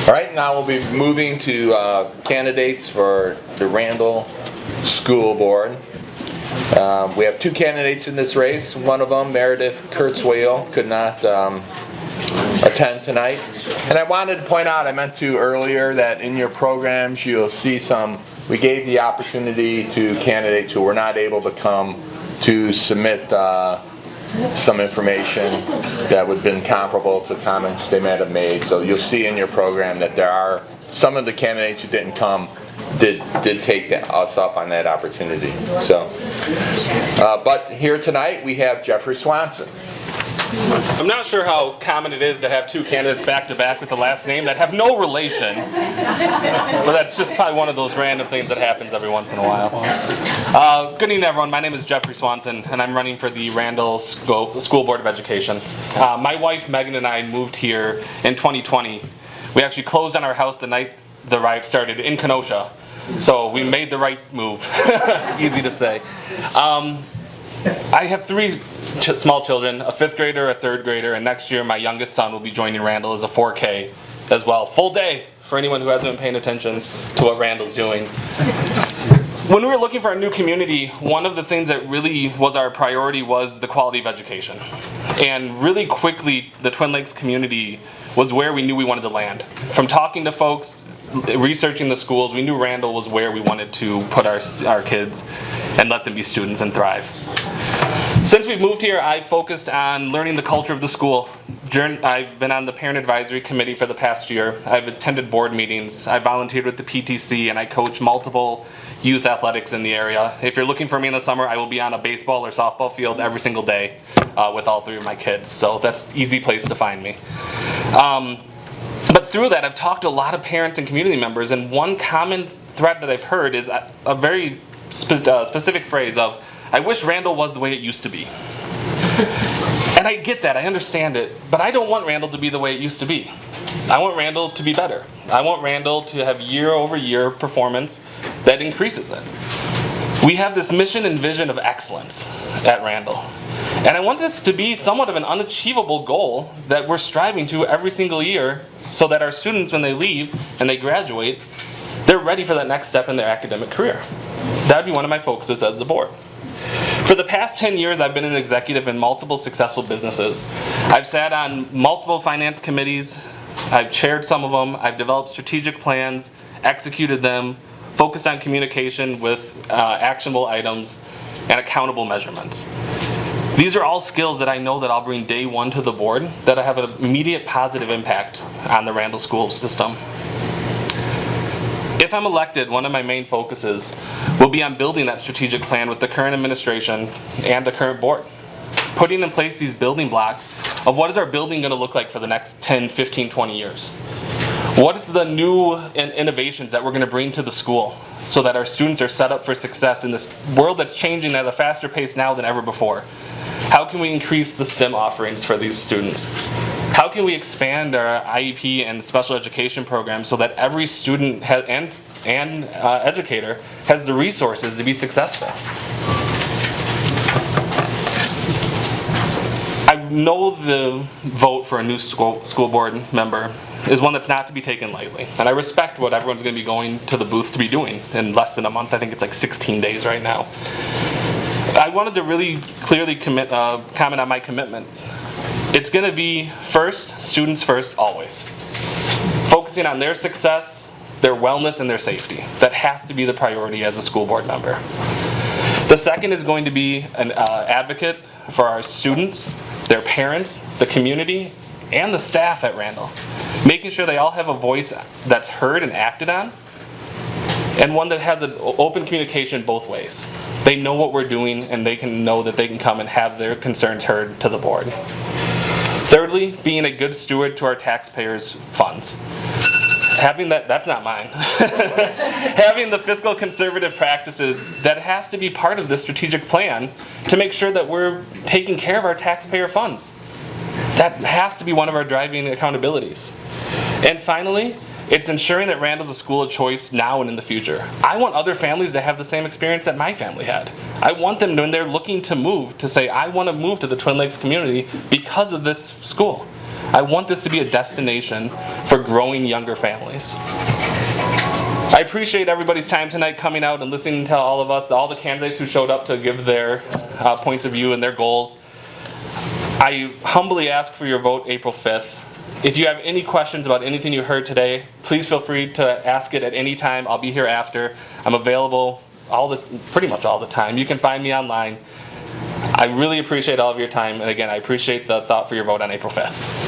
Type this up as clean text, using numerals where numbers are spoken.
All right, now we'll be moving to candidates for the Randall School Board. We have two candidates in this race. One of them, Meredith Kurtzweil, could not attend tonight. And I wanted to point out, I meant to earlier, that in your programs you'll see we gave the opportunity to candidates who were not able to come to submit some information that would have been comparable to comments they might have made. So you'll see in your program that there are some of the candidates who didn't come did take us up on that opportunity. So, but here tonight we have Jeffrey Swanson. I'm not sure how common it is to have two candidates back to back with the last name that have no relation, but that's just probably one of those random things that happens every once in a while. Good evening, everyone. My name is Jeffrey Swanson, and I'm running for the Randall School Board of Education. My wife Megan and I moved here in 2020. We actually closed on our house the night the riot started in Kenosha, so we made the right move. Easy to say. I have three small children, a 5th grader, a 3rd grader, and next year my youngest son will be joining Randall as a 4K as well. Full day for anyone who hasn't been paying attention to what Randall's doing. When we were looking for a new community, one of the things that really was our priority was the quality of education. And really quickly, the Twin Lakes community was where we knew we wanted to land. From talking to folks, researching the schools, we knew Randall was where we wanted to put our kids and let them be students and thrive. Since we've moved here, I've focused on learning the culture of the school. I've been on the parent advisory committee for the past year. I've attended board meetings. I volunteered with the PTC, and I coach multiple youth athletics in the area. If you're looking for me in the summer, I will be on a baseball or softball field every single day with all 3 of my kids. So that's an easy place to find me. But through that, I've talked to a lot of parents and community members, and one common thread that I've heard is a very specific phrase of, "I wish Randall was the way it used to be." And I get that, I understand it, but I don't want Randall to be the way it used to be. I want Randall to be better. I want Randall to have year-over-year performance that increases it. We have this mission and vision of excellence at Randall. And I want this to be somewhat of an unachievable goal that we're striving to every single year so that our students, when they leave and they graduate, they're ready for that next step in their academic career. That would be one of my focuses as the board. For the past 10 years, I've been an executive in multiple successful businesses. I've sat on multiple finance committees. I've chaired some of them. I've developed strategic plans, executed them, focused on communication with actionable items, and accountable measurements. These are all skills that I know that I'll bring day one to the board that have an immediate positive impact on the Randall school system. If I'm elected, one of my main focuses will be on building that strategic plan with the current administration and the current board. Putting in place these building blocks of what is our building going to look like for the next 10, 15, 20 years. What is the new innovations that we're going to bring to the school so that our students are set up for success in this world that's changing at a faster pace now than ever before? How can we increase the STEM offerings for these students? How can we expand our IEP and special education programs so that every student and educator has the resources to be successful? I know the vote for a new school board member is one that's not to be taken lightly. And I respect what everyone's going to be going to the booth to be doing in less than a month. I think it's like 16 days right now. I wanted to really clearly comment on my commitment. It's going to be first, students first, always. Focusing on their success, their wellness, and their safety. That has to be the priority as a school board member. The second is going to be an advocate for our students, their parents, the community, and the staff at Randall. Making sure they all have a voice that's heard and acted on, and one that has an open communication both ways. They know what we're doing, and they can know that they can come and have their concerns heard to the board. Thirdly, being a good steward to our taxpayers' funds. Having that's not mine. Having the fiscal conservative practices that has to be part of the strategic plan to make sure that we're taking care of our taxpayer funds. That has to be one of our driving accountabilities. And finally, it's ensuring that Randall's a school of choice now and in the future. I want other families to have the same experience that my family had. I want them, when they're looking to move, to say, I want to move to the Twin Lakes community because of this school. I want this to be a destination for growing younger families. I appreciate everybody's time tonight coming out and listening to all of us, all the candidates who showed up to give their points of view and their goals. I humbly ask for your vote April 5th. If you have any questions about anything you heard today, please feel free to ask it at any time. I'll be here after. I'm available pretty much all the time. You can find me online. I really appreciate all of your time, and again, I appreciate the thought for your vote on April 5th.